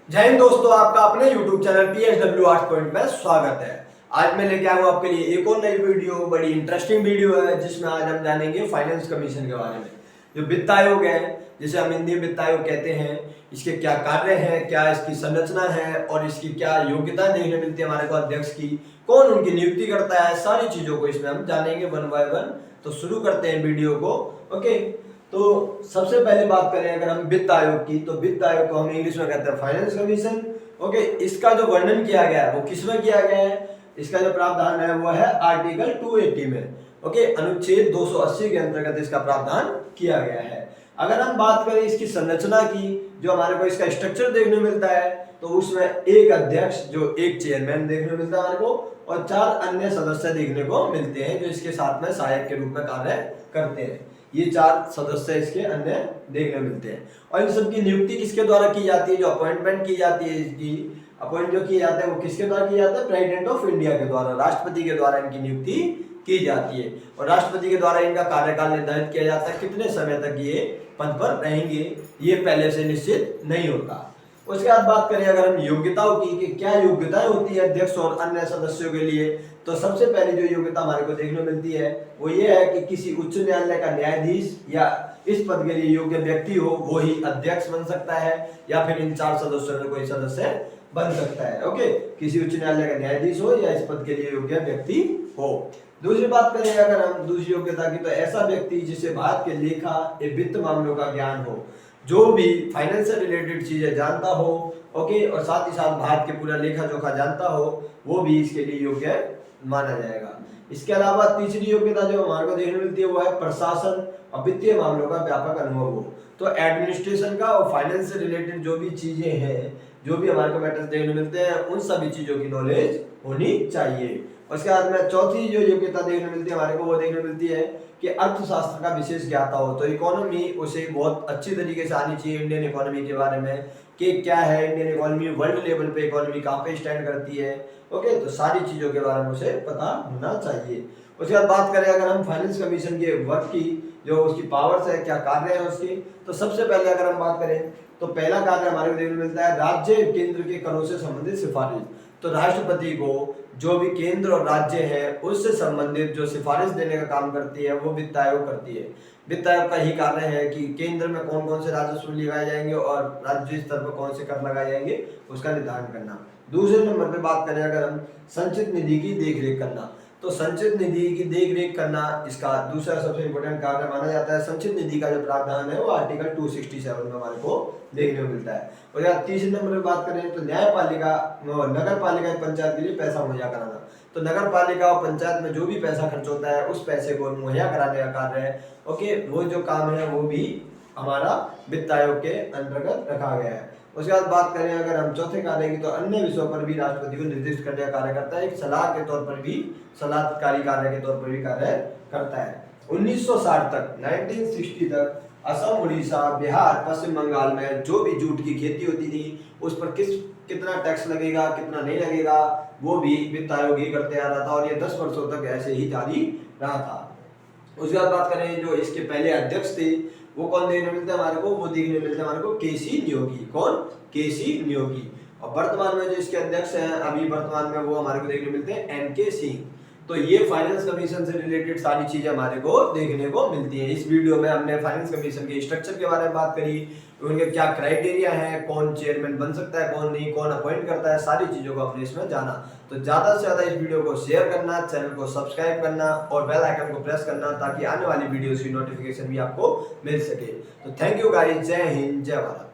जय हिंद दोस्तों, आपका अपने YouTube चैनल PSW 8 पॉइंट में स्वागत है। आज मैं लेके आया हूँ आपके लिए एक और नई वीडियो, बड़ी इंटरेस्टिंग वीडियो है जिसमें आज हम जानेंगे फाइनेंस कमीशन के बारे में। जो वित्त आयोग है, जिसे हम हिंदी में वित्त आयोग कहते हैं, इसके क्या कार्य हैं, क्या इसकी संरचना है और इसकी क्या योग्यता देखने मिलती है हमारे को अध्यक्ष की, कौन उनकी नियुक्ति करता है, सारी चीजों को इसमें हम जानेंगे वन बाय वन। तो शुरू करते हैं वीडियो को। ओके, तो सबसे पहले बात करें अगर हम वित्त आयोग की, तो वित्त आयोग को हम इंग्लिश में कहते हैं फाइनेंस कमीशन। ओके, इसका जो वर्णन किया गया है वो किसमें किया गया है, इसका जो प्रावधान है वो है आर्टिकल 280 में। ओके, अनुच्छेद 280 के अंतर्गत इसका प्रावधान किया गया है। अगर हम बात करें इसकी संरचना की, जो हमारे को इसका स्ट्रक्चर देखने मिलता है, तो उसमें एक अध्यक्ष जो एक चेयरमैन देखने मिलता है हमारे को, और 4 अन्य सदस्य देखने को मिलते हैं जो इसके साथ में सहायक के रूप में कार्य करते हैं। ये 4 सदस्य इसके अन्य देखने मिलते हैं। और इन सबकी नियुक्ति किसके द्वारा की जाती है, जो अपॉइंटमेंट की जाती है, इसकी अपॉइंट जो किया जाता है वो किसके द्वारा किया जाता है, प्रेसिडेंट ऑफ इंडिया के द्वारा, राष्ट्रपति के द्वारा इनकी नियुक्ति की जाती है। और राष्ट्रपति के द्वारा इनका कार्यकाल निर्धारित किया जाता है, कितने समय तक ये पद पर रहेंगे ये पहले से निश्चित नहीं होता। उसके बाद बात करें अगर हम योग्यताओं की कि क्या योग्यताएं होती है अध्यक्ष और अन्य सदस्यों के लिए, तो सबसे पहले जो योग्यता हमारे को देखने मिलती है वो ये है कि किसी उच्च न्यायालय का न्यायाधीश या इस पद के लिए योग्य व्यक्ति हो वो ही अध्यक्ष बन सकता है, या फिर इन 4 सदस्यों में कोई सदस्य बन सकता है। ओके, किसी उच्च न्यायालय का न्यायाधीश हो या इस पद के लिए योग्य व्यक्ति हो। दूसरी बात करें अगर हम दूसरी योग्यता की, तो ऐसा व्यक्ति जिसे भारत के लेखा या वित्त मामलों का ज्ञान हो, जो भी फाइनेंस से रिलेटेड चीजें जानता हो, ओके, और साथ ही साथ भारत के पूरा लेखा जोखा जानता हो, वो भी इसके लिए योग्य माना जाएगा। इसके अलावा तीसरी योग्यता जो हमारे को देखने मिलती है वो है प्रशासन और वित्तीय मामलों का व्यापक अनुभव हो। तो एडमिनिस्ट्रेशन का और फाइनेंस से रिलेटेड जो भी चीजें हैं, जो भी हमारे को मैटर्स देखने मिलते हैं, उन सभी चीजों की नॉलेज होनी चाहिए। उसके बाद में चौथी जो योग्यता देखने मिलती है हमारे को, वो देखने मिलती है कि अर्थशास्त्र का विशेष ज्ञाता हो। तो इकोनॉमी उसे बहुत अच्छी तरीके से आनी चाहिए, इंडियन इकोनॉमी के बारे में कि क्या है इंडियन इकोनॉमी, वर्ल्ड लेवल पे इकोनॉमी कहाँ पे स्टैंड करती है। ओके, तो सारी चीजों के बारे में उसे पता होना चाहिए। उसके बाद बात करें अगर हम फाइनेंस कमीशन के वर्क की, जो उसकी पावर्स है, क्या कार्य है उसकी, तो सबसे पहले अगर हम बात करें तो पहला कार्य हमारे को देखने मिलता है राज्य केंद्र के करों से संबंधित सिफारिश। तो राष्ट्रपति को जो भी केंद्र और राज्य है उससे संबंधित जो सिफारिश देने का काम करती है वो वित्त आयोग करती है। वित्त आयोग का ही कार्य है कि केंद्र में कौन कौन से राजस्व लगाए जाएंगे और राज्य स्तर पर कौन से कर लगाए जाएंगे उसका निर्धारण करना। दूसरे नंबर पे बात करें अगर हम संचित निधि की देखरेख करना, तो संचित निधि की देखरेख करना इसका दूसरा सबसे इंपॉर्टेंट कार्य माना जाता है। संचित निधि का जो प्रावधान है वो आर्टिकल 267 में हमारे को देखने को मिलता है। और यहाँ तीसरे नंबर पे बात करें तो न्यायपालिका, नगर पालिका पंचायत के लिए पैसा मुहैया कराना। तो नगर पालिका और पंचायत में जो भी पैसा खर्च होता है उस पैसे को मुहैया कराने का कार्य है। ओके, वो जो काम है वो भी हमारा वित्त आयोग के अंतर्गत रखा गया है। उसके बाद बात करें अगर हम चौथे कार्य की, तो अन्य विषयों पर भी राष्ट्रपति को निर्दिष्ट करने का कार्य करता है, एक सलाह के तौर पर भी, सलाहकारी कार्य के तौर पर भी कार्य करता है। 1960 तक, 1960 तक असम, उड़ीसा, बिहार, पश्चिम बंगाल में जो भी जूट की खेती होती थी उस पर कितना टैक्स लगेगा, कितना नहीं लगेगा, वो भी वित्त आयोग ही करते आ रहा था, और ये 10 वर्षों तक ऐसे ही जारी रहा था। उसके बाद बात करें जो इसके पहले अध्यक्ष थे वो कौन देखने मिलते हैं हमारे को, वो देखने मिलते हैं हमारे को केसी नियोगी। कौन? केसी नियोगी। और वर्तमान में जो इसके अध्यक्ष हैं अभी वर्तमान में, वो हमारे को देखने मिलते हैं एनके सिंह। तो ये फाइनेंस कमीशन से रिलेटेड सारी चीजें हमारे को देखने को मिलती है। इस वीडियो में हमने फाइनेंस कमीशन के स्ट्रक्चर के बारे में बात करी, उनके क्या क्राइटेरिया है, कौन चेयरमैन बन सकता है, कौन नहीं, कौन अपॉइंट करता है, सारी चीजों को हमने इसमें जाना। तो ज्यादा से ज्यादा इस वीडियो को शेयर करना, चैनल को सब्सक्राइब करना और बेल आइकन को प्रेस करना, ताकि आने वाली वीडियोस की नोटिफिकेशन भी आपको मिल सके। तो थैंक यू गाइस, जय हिंद, जय भारत।